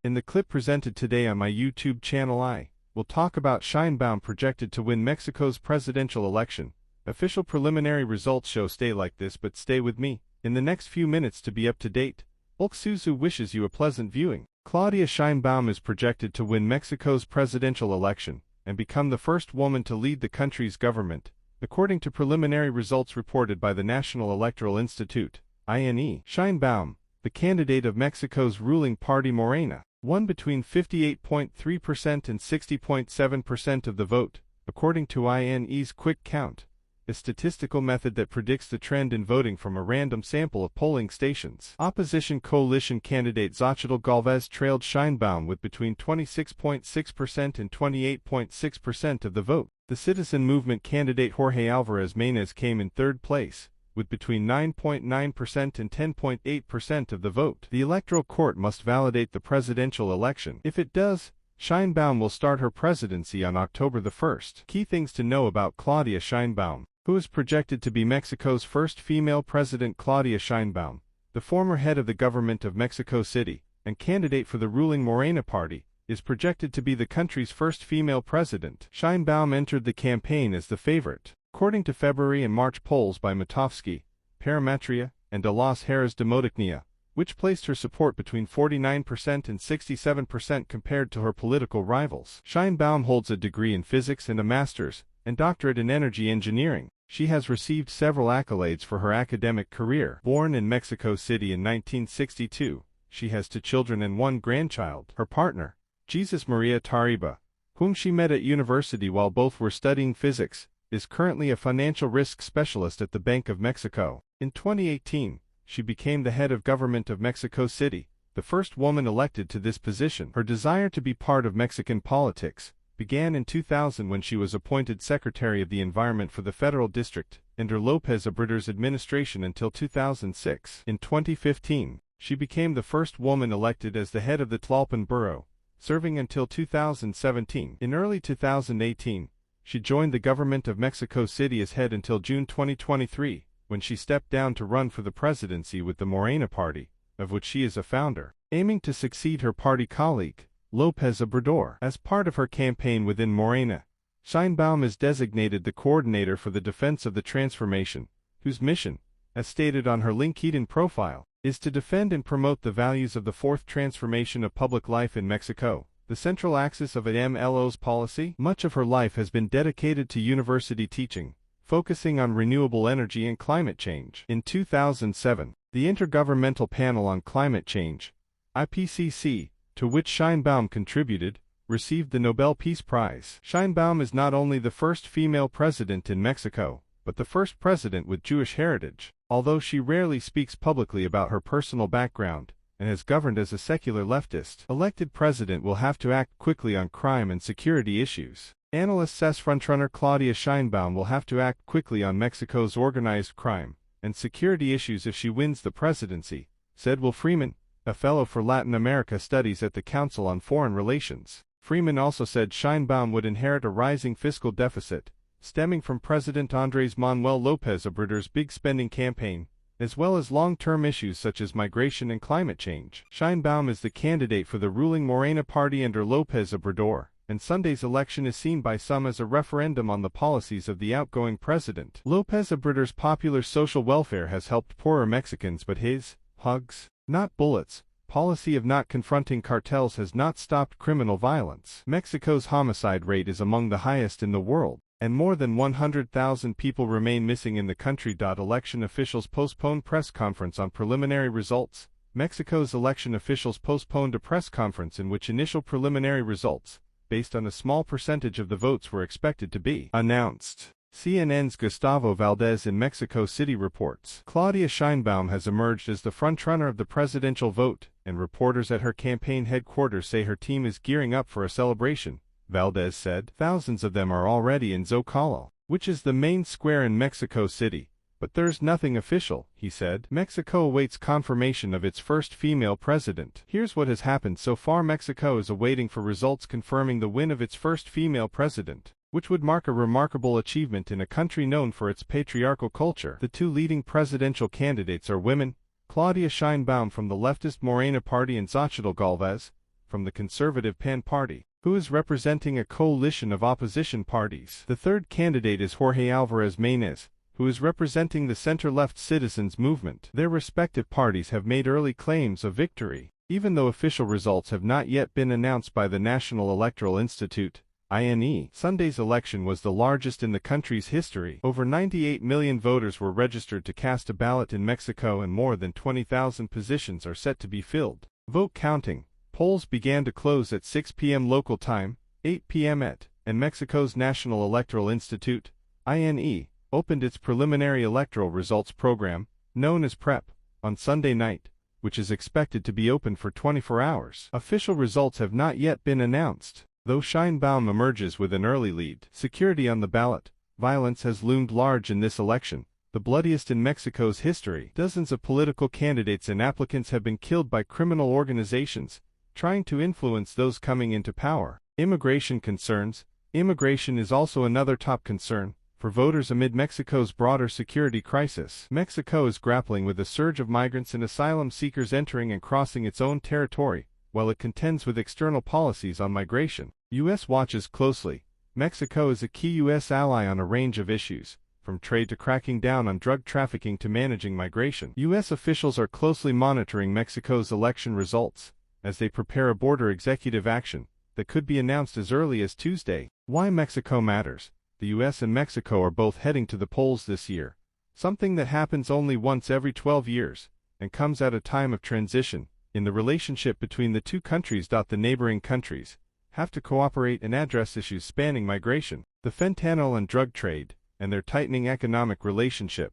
In the clip presented today on my YouTube channel, I will talk about Sheinbaum projected to win Mexico's presidential election. Official preliminary results show stay like this, but stay with me in the next few minutes to be up to date. Alexandru wishes you a pleasant viewing. Claudia Sheinbaum is projected to win Mexico's presidential election and become the first woman to lead the country's government, according to preliminary results reported by the National Electoral Institute, INE. Sheinbaum, the candidate of Mexico's ruling party Morena, won between 58.3% and 60.7% of the vote, according to INE's quick count, a statistical method that predicts the trend in voting from a random sample of polling stations. Opposition coalition candidate Xochitl Gálvez trailed Sheinbaum with between 26.6% and 28.6% of the vote. The citizen movement candidate Jorge Alvarez Maínez came in third place, with between 9.9% and 10.8% of the vote. The Electoral Court must validate the presidential election. If it does, Sheinbaum will start her presidency on October the 1st. Key things to know about Claudia Sheinbaum, who is projected to be Mexico's first female president. Claudia Sheinbaum, the former head of the government of Mexico City and candidate for the ruling Morena party, is projected to be the country's first female president. Sheinbaum entered the campaign as the favorite, according to February and March polls by Matovsky, Parametria, and De Las Heras Demotecnia, which placed her support between 49% and 67% compared to her political rivals. Sheinbaum holds a degree in physics and a master's and doctorate in energy engineering. She has received several accolades for her academic career. Born in Mexico City in 1962, she has 2 children and 1 grandchild. Her partner, Jesus Maria Tariba, whom she met at university while both were studying physics, is currently a financial risk specialist at the Bank of Mexico. In 2018, she became the head of government of Mexico City, the first woman elected to this position. Her desire to be part of Mexican politics began in 2000 when she was appointed Secretary of the Environment for the Federal District under López Obrador's administration until 2006. In 2015, she became the first woman elected as the head of the Tlalpan Borough, serving until 2017. In early 2018, she joined the government of Mexico City as head until June 2023, when she stepped down to run for the presidency with the Morena party, of which she is a founder, aiming to succeed her party colleague, López Obrador. As part of her campaign within Morena, Sheinbaum is designated the coordinator for the defense of the transformation, whose mission, as stated on her LinkedIn profile, is to defend and promote the values of the fourth transformation of public life in Mexico, the central axis of AMLO's policy. Much of her life has been dedicated to university teaching, focusing on renewable energy and climate change. In 2007, the Intergovernmental Panel on Climate Change, IPCC, to which Sheinbaum contributed, received the Nobel Peace Prize. Sheinbaum is not only the first female president in Mexico, but the first president with Jewish heritage. Although she rarely speaks publicly about her personal background and has governed as a secular leftist, elected president will have to act quickly on crime and security issues. Analysts says frontrunner Claudia Sheinbaum will have to act quickly on Mexico's organized crime and security issues if she wins the presidency, said Will Freeman, a fellow for Latin America studies at the Council on Foreign Relations. Freeman also said Sheinbaum would inherit a rising fiscal deficit, stemming from President Andrés Manuel López Obrador's big spending campaign, as well as long-term issues such as migration and climate change. Sheinbaum is the candidate for the ruling Morena party under López Obrador, and Sunday's election is seen by some as a referendum on the policies of the outgoing president. López Obrador's popular social welfare has helped poorer Mexicans, but his hugs, not bullets, policy of not confronting cartels has not stopped criminal violence. Mexico's homicide rate is among the highest in the world, and more than 100,000 people remain missing in the country. Election officials postpone press conference on preliminary results. Mexico's election officials postponed a press conference in which initial preliminary results, based on a small percentage of the votes, were expected to be announced. CNN's Gustavo Valdez in Mexico City reports Claudia Sheinbaum has emerged as the frontrunner of the presidential vote, and reporters at her campaign headquarters say her team is gearing up for a celebration. Valdez said thousands of them are already in Zocalo, which is the main square in Mexico City, but there's nothing official, he said. Mexico awaits confirmation of its first female president. Here's what has happened so far. Mexico is awaiting for results confirming the win of its first female president, which would mark a remarkable achievement in a country known for its patriarchal culture. The 2 leading presidential candidates are women, Claudia Sheinbaum from the leftist Morena party and Xochitl Gálvez from the conservative PAN party, who is representing a coalition of opposition parties. The third candidate is Jorge Alvarez Maynez, who is representing the center-left Citizens Movement. Their respective parties have made early claims of victory, even though official results have not yet been announced by the National Electoral Institute, INE. Sunday's election was the largest in the country's history. Over 98 million voters were registered to cast a ballot in Mexico, and more than 20,000 positions are set to be filled. Vote counting. Polls began to close at 6 p.m. local time, 8 p.m. and Mexico's National Electoral Institute, INE, opened its preliminary electoral results program, known as PREP, on Sunday night, which is expected to be open for 24 hours. Official results have not yet been announced, though Sheinbaum emerges with an early lead. Security on the ballot. Violence has loomed large in this election, the bloodiest in Mexico's history. Dozens of political candidates and applicants have been killed by criminal organizations, trying to influence those coming into power. Immigration concerns. Immigration is also another top concern for voters amid Mexico's broader security crisis. Mexico is grappling with a surge of migrants and asylum seekers entering and crossing its own territory, while it contends with external policies on migration. U.S. watches closely. Mexico is a key U.S. ally on a range of issues, from trade to cracking down on drug trafficking to managing migration. U.S. officials are closely monitoring Mexico's election results, as they prepare a border executive action that could be announced as early as Tuesday. Why Mexico matters. The U.S. and Mexico are both heading to the polls this year, something that happens only once every 12 years, and comes at a time of transition in the relationship between the two countries. The neighboring countries have to cooperate and address issues spanning migration, the fentanyl and drug trade, and their tightening economic relationship.